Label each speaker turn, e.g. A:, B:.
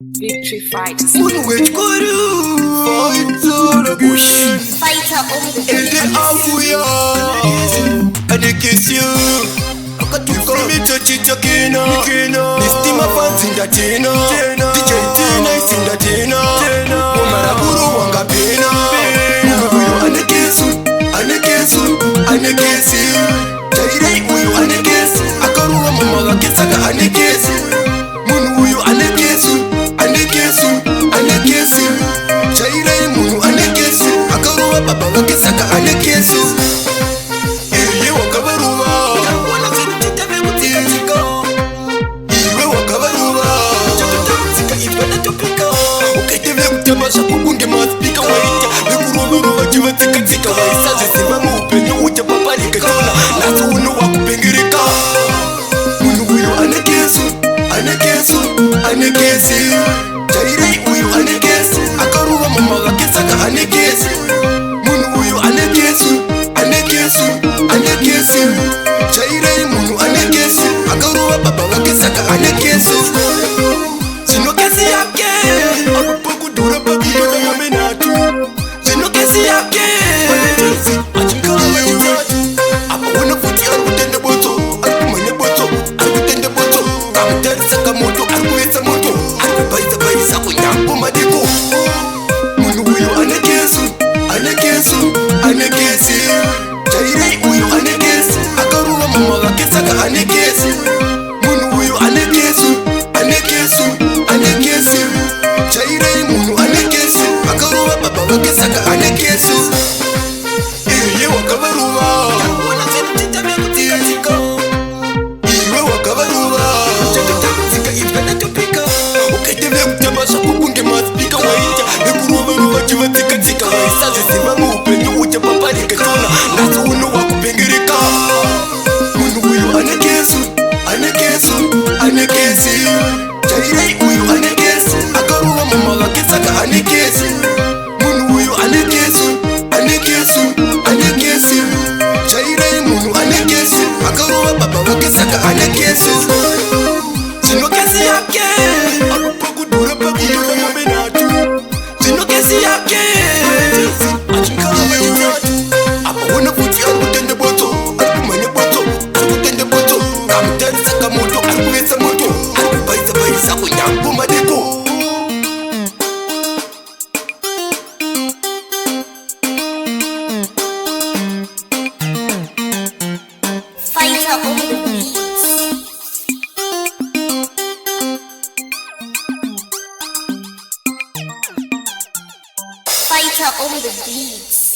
A: Victory Fighters.
B: Unwet Guru Fight all again.
A: Fighter on the
B: And the Avuya and they kiss you. You call me Chachina. Nistima fans in the Tina. DJ Tina is in the Tina. Mara Guru Wanga Pena. And they kiss you. And they kiss you. And they kiss you. Jairi Uyu and they kiss. Akaruwa Mama Kisaka and they kiss. Munu Uyu and they kiss. Baba wakisaka anekesu Iye wakabaruwa Yawona zinu kutika tika Iwe wakabaruwa Chakatamsika ifana topika Ukaiteve kutabasha kukunge maspika waita Vikuruwa jiva tika tika Waisazi simamu upenyo ucha papali kakona Nasu unu wakupengirika Munu uyu anekesu Anekesi Jairi uyu anekesu Akaruwa mama wakisaka anekesu Jairei munu anekesu Akaruwa baba wakisaka anekesu Zino kesi yake Arupa kudura bagi yoda yamenatu Zino kesi yake Ajinka wajitatu Apa wana futi arutende boto Arumane boto Arutende boto Kamtari saka moto Aruweza moto Arubaiza kunyambo madiko Munu uyu anekesu Anekesi Jairei uyu anekesi Akaruwa mama wakisaka anekesi Munu uyu anekesi Jairei munu anekesi Akaruwa baba wakisaka anekesi Iye wakabaruwa Yawona zinu titabe kutika tika Iwe wakabaruwa Chakatamsika ifana topika Ukaiteve kutabasha kukunge maspika waita Vikuruwa jiva tika tika Waisazi simamu upenyo ucha papali kakona Nasu unu wakupengirika Munu uyu anekesi Jairei uyu anekesi Akaruwa mama wakisaka anekesi Munu uyu anekesi Jairei munu anekesi Akaruwa baba wakisaka anekesi Zino kesi yake Arupa kudura bagi yoda yamenatu Zino kesi yake Ajinka wajitatu Apa wana futi arutende boto Arumane boto Arutende boto Kamtari saka moto Aruweza moto Arubaiza kunyambo madeko
A: Fighter on the beats. Fighter on the beats.